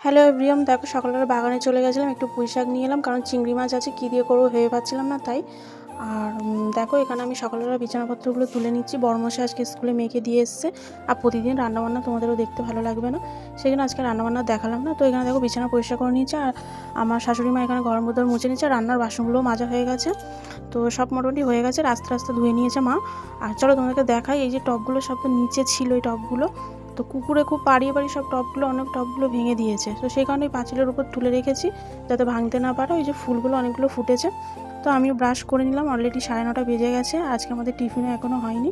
Hello everyone, দেখো সকালবেলা বাগানে চলে গেছিলাম, একটু পুঁই শাক নিয়ে এলাম, কারণ চিংড়ি মাছ আছে, কী দিয়ে করবো ভেবে পাচ্ছিলাম না তাই। আর দেখো এখানে আমি সকালবেলা বিছানাপত্রগুলো তুলে নিচ্ছি। বড়মশাই আজকে স্কুলে মেয়েকে দিয়ে এসছে, আর প্রতিদিন রান্নাবান্না তোমাদেরও দেখতে ভালো লাগবে না, সেই জন্য আজকে রান্নাবান্না দেখালাম না। তো এখানে দেখো বিছানা পরিষ্কার করে নিচ্ছে, আর আমার শাশুড়ি মা এখানে ঘরের মধ্যে মুছে নিচ্ছে, আর রান্নার বাসনগুলোও মাজা হয়ে গেছে। তো সব মোটামুটি হয়ে গেছে, রাস্তা রাস্তা ধুয়ে নিয়েছে মা। আর চলো তোমাদেরকে দেখাই, এই যে টবগুলো সব তো নিচে ছিল, এই টবগুলো তো কুকুরে খুব পাড়িয়ে সব টবগুলো অনেক টবগুলো ভেঙে দিয়েছে। তো সেই কারণে পাঁচিলের উপর তুলে রেখেছি যাতে ভাঙতে না পারে। ওই যে ফুলগুলো অনেকগুলো ফুটেছে। তো আমিও ব্রাশ করে নিলাম, অলরেডি 9:30 বেজে গেছে, আজকে আমাদের টিফিনও এখনও হয়নি।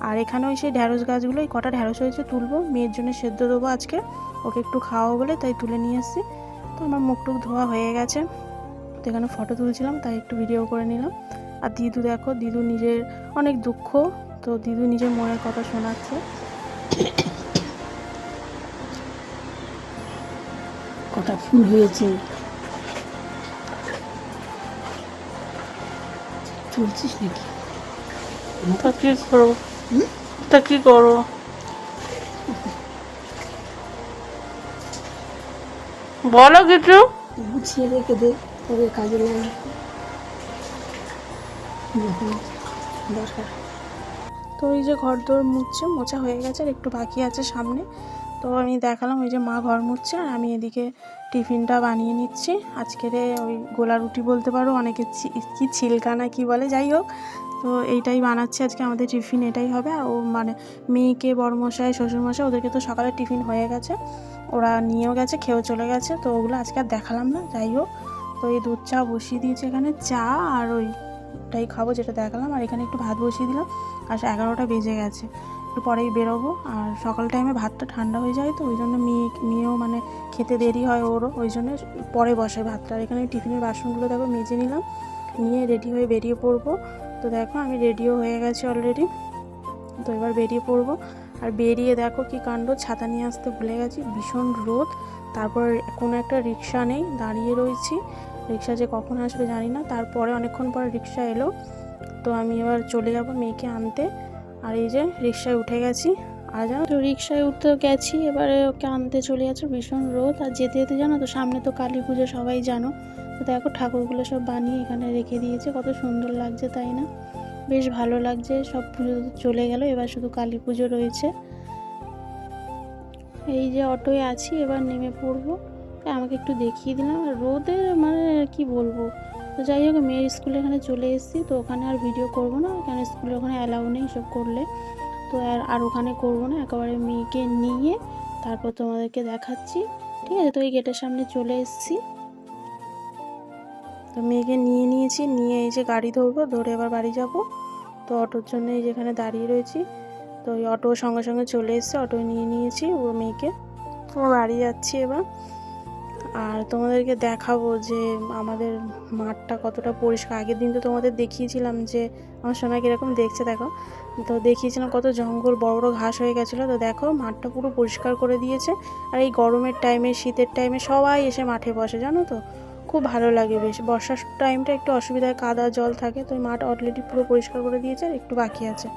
আর এখানে ওই সেই ঢ্যাঁড়স গাছগুলো, এই কটা ঢ্যাঁড়স হয়েছে তুলবো, মেয়ের জন্য সেদ্ধ দেবো আজকে, ওকে একটু খাওয়াবো বলে তাই তুলে নিয়ে এসেছি। তো আমার মুখ টুক ধোয়া হয়ে গেছে, তো এখানে ফটো তুলছিলাম তাই একটু ভিডিও করে নিলাম। আর দিদু দেখো, দিদু নিজের অনেক দুঃখ, তো দিদু নিজের মনের কথা শোনাচ্ছে। কটা ফুল হয়েছে, চলছিস নাকি? তা কি করবো, তা কি করবো, বলো কিছু। গুছিয়ে রেখে দে, তবে কাজে লাগে যখন দরকার। তো এই যে ঘর দোর মুছছে, মোছা হয়ে গেছে, আর একটু বাকি আছে সামনে। তো আমি দেখালাম, ওই যে মা ঘর মুছছে আর আমি এদিকে টিফিনটা বানিয়ে নিচ্ছি। আজকের ওই গোলা রুটি বলতে পারো, অনেকে কি ছিলকা না কি বলে, যাই হোক। তো এইটাই বানাচ্ছি আজকে, আমাদের টিফিন এটাই হবে। আর ও মানে মেয়েকে, বড়মশাই, শ্বশুরমশাই, ওদেরকে তো সকালে টিফিন হয়ে গেছে, ওরা নিয়েও গেছে, খেয়েও চলে গেছে। তো ওগুলো আজকে আর দেখালাম না, যাই হোক। তো এই দুধ চা বসিয়ে দিয়েছে, এখানে চা আর ওইটাই খাবো যেটা দেখালাম। আর এখানে একটু ভাত বসিয়ে দিলাম, আর 11টা বেজে গেছে, একটু পরেই বেরোবো। আর সকাল টাইমে ভাতটা ঠান্ডা হয়ে যায়, তো ওই জন্য মেয়েও মানে খেতে দেরি হয় ওরও, ওই জন্য পরে বসে ভাতটা। আর এখানে টিফিনের বাসনগুলো দেখো মেজে নিলাম, নিয়ে রেডি হয়ে বেরিয়ে পড়বো। তো দেখো আমি রেডিও হয়ে গেছি অলরেডি, তো এবার বেরিয়ে পড়বো। আর বেরিয়ে দেখো কি কাণ্ড, ছাতা নিয়ে আসতে ভুলে গেছি, ভীষণ রোদ। তারপর কোনো একটা রিক্সা নেই, দাঁড়িয়ে রয়েছি, রিক্সা যে কখন আসবে জানি না। তারপরে অনেকক্ষণ পর রিক্সা এলো, তো আমি এবার চলে যাব মেয়েকে আনতে। আর এই যে রিক্সায় উঠে গেছি, আর জানো তো রিক্সায় উঠতে গেছি, এবারে ওকে আনতে চলে যাচ্ছে, ভীষণ রোদ। আর যেতে যেতে জানো তো সামনে তো কালী পুজো, সবাই জানো। তো দেখো ঠাকুরগুলো সব বানিয়ে এখানে রেখে দিয়েছে, কত সুন্দর লাগছে তাই না, বেশ ভালো লাগছে। সব পুজো চলে গেল, এবার শুধু কালী পুজো রয়েছে। এই যে অটোয় আছি, এবার নেমে পড়বো। আমাকে একটু দেখিয়ে দিলাম, আর রোদে মানে কি বলবো। তো যাই হোক, মেয়ের স্কুলে এখানে চলে এসেছি, তো ওখানে আর ভিডিও করব না, কেন স্কুলে ওখানে অ্যালাউ নেই সব করলে। তো আর ওখানে করবো না, একেবারে মেয়েকে নিয়ে তারপর তোমাদেরকে দেখাচ্ছি, ঠিক আছে। তো এই গেটের সামনে চলে এসেছি, তো মেয়েকে নিয়ে নিয়েছি, নিয়ে এই যে গাড়ি ধরবো, ধরে এবার বাড়ি যাব। তো অটোর জন্য এই যেখানে দাঁড়িয়ে রয়েছি, তো ওই অটো সঙ্গে সঙ্গে চলে এসছে, অটো নিয়ে নিয়েছি, ও মেয়েকে তো বাড়ি যাচ্ছি এবার। আর তোমাদেরকে দেখাবো যে আমাদের মাঠটা কতটা পরিষ্কার। আগের দিন তো তোমাদের দেখিয়েছিলাম যে আমার সোনা কীরকম দেখছে, দেখো। তো দেখিয়েছিলাম কত জঙ্গল, বড় বড় ঘাস হয়ে গেছিলো, তো দেখো মাঠটা পুরো পরিষ্কার করে দিয়েছে। আর এই গরমের টাইমে, শীতের টাইমে সবাই এসে মাঠে বসে, জানো তো, খুব ভালো লাগে বেশ। বর্ষার টাইমটা একটু অসুবিধায়, কাদা জল থাকে, তো মাঠ অলরেডি পুরো পরিষ্কার করে দিয়েছে, আর একটু বাকি আছে।